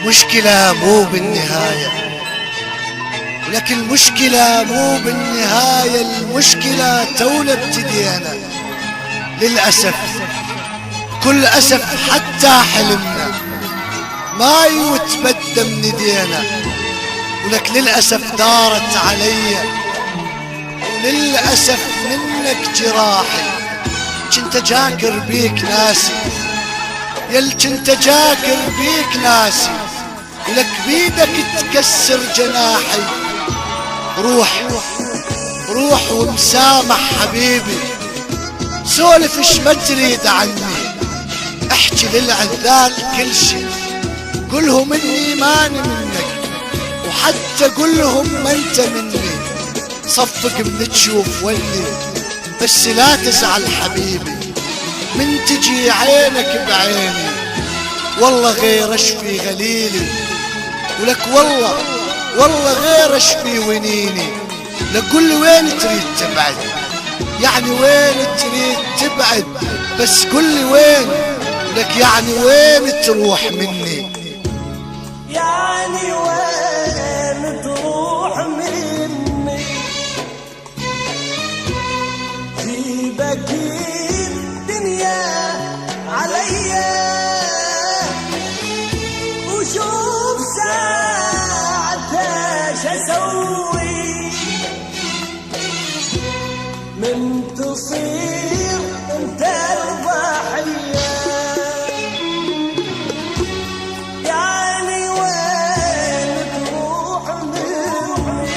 مشكلة مو بالنهاية، ولكن المشكلة مو بالنهاية، المشكلة تونا ابتدينا. للأسف كل أسف حتى حلمنا ما يتبدى من ايدينا، ولك للأسف دارت علي، وللأسف منك جراحي. كنت جاكر بيك ناسي، يل كنت جاكر بيك ناسي، ولك بيدك تكسر جناحي. روح روح ومسامح حبيبي، سولف اش ما تريد عني، احكي للعذال كل شي، قلهم اني ماني منك، وحتى قلهم ما انت مني. صفق من تشوف ولي، بس لا تزعل حبيبي من تجي عينك بعيني. والله غير اشفي غليلي، ولك والله غير اشفي ونيني. لك قل لي وين تريد تبعد، يعني وين تريد تبعد، بس قل لي وين، لك يعني وين تروح مني، يعني وين تروح مني. جيبك الدنيا عليا، وشوف ساعتها شسوي، من تصير انت الضحية. يعني وين تروح مني،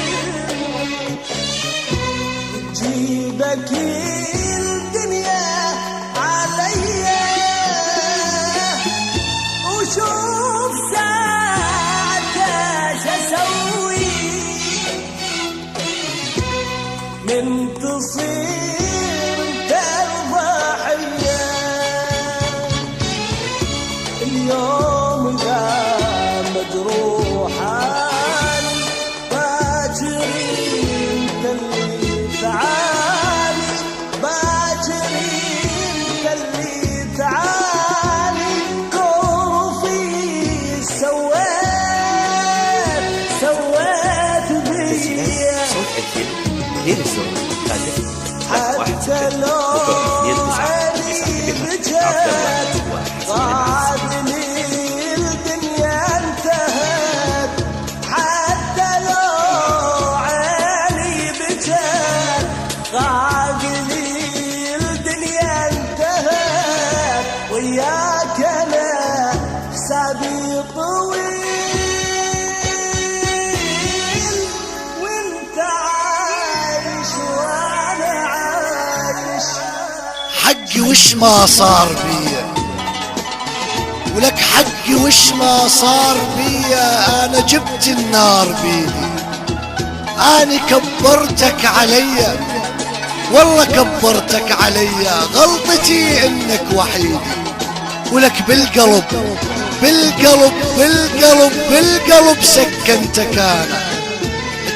جيبك الدنيا عليا، وشوف ساعتها شسوي، من تصير انت الضحية. اليوم ذا مجروحا، باكري انت اللي تعالي، باكري انت اللي تعالي. كوفي سويت بيا، حتى لو عيني بجت قعدني الدنيا انتهت. حتى لو عيني بجت قعدني الدنيا انتهت. وياك انا حسابي طويل، وانت عايش وانا عايش. حقي وش ما صار بيا، ولك حقي وش ما صار بيا. انا جبت النار بيدي، انا كبرتك عليا، والله كبرتك عليا. غلطتي انك وحيدي، ولك بالقلب بالقلب بالقلب بالقلب سكنتك. انا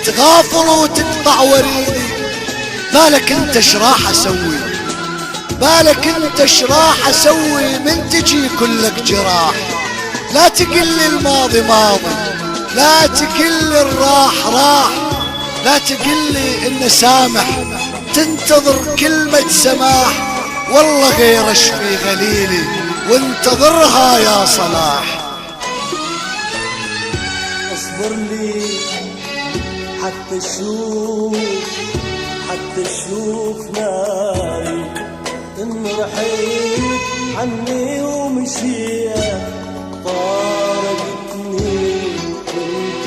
تغافل وتقطع وريدي، بالك انت ايش راح اسوي، بالك انت ايش راح اسوي من تجي كلك جراح. لا تقل الماضي ماضي، لا تقل الراح راح، لا تقل ان سامح، تنتظر كلمة سماح. والله غير اشفي غليلي، وانتظرها يا صلاح. اصبر لي حتى اشوف ناري، ان رحيت عني ومشيت طارقتني وانت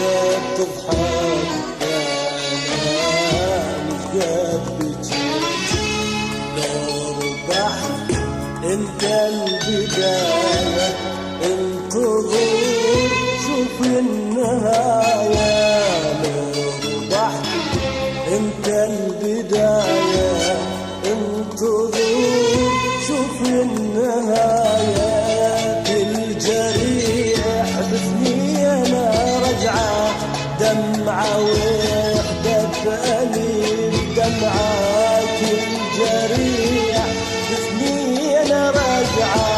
بتضحك. انت البداية، انتظر شوف النهاية. لو ربحت انت البداية، انتظر شوف النهاية. كل جريح بثني انا رجعة، دمعة وحدة بأليم دمعة. كل جريح أنا راجعة،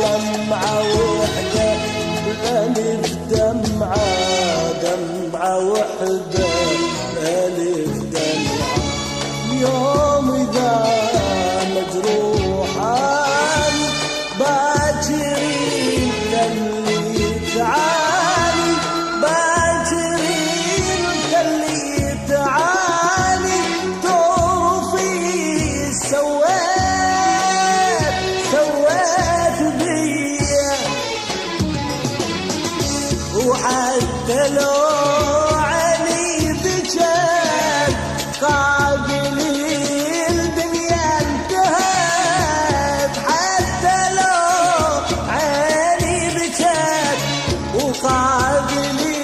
دمعة وحدة بألف وحدة ألف دمعة يوم إذا مجروحة باكرين اللي تعالي باكرين اللي تعالي توفي سويت بيا وحتى لو عيني بجد قابلي الدنيا انتهت حتى لو عيني بجد وقابلي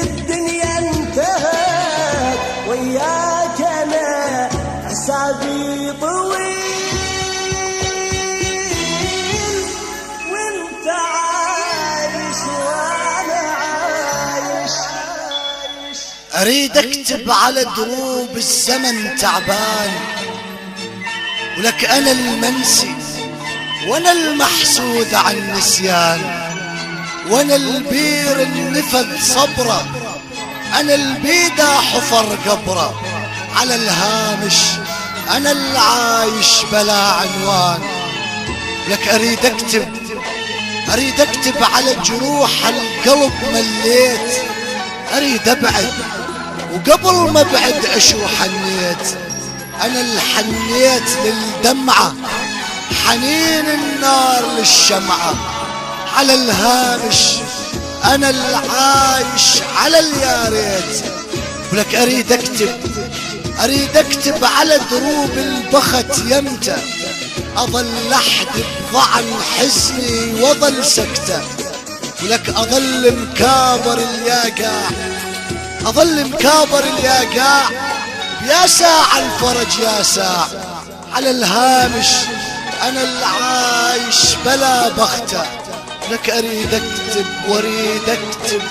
الدنيا انتهت وياك انا حسابي طويل وانت عايش وانا عايش. اريد اكتب على دروب الزمن تعبان ولك انا المنسي وانا المحسود عن النسيان وانا البير النفذ صبره انا البيدا حفر قبره على الهامش انا العايش بلا عنوان. لك اريد اكتب على جروح القلب مليت اريد ابعد وقبل ما ابعد اشو حنيت انا اللي حنيت للدمعة حنين النار للشمعة على الهامش انا اللي عايش على الياريت. ولك اريد اكتب على دروب البخت يمتى اظل احد بضعن حزني واظل سكته ولك اظل مكابر الياقاع يا ساع الفرج يا ساع على الهامش انا العايش بلا بخته. لك اريد اكتب واريد اكتب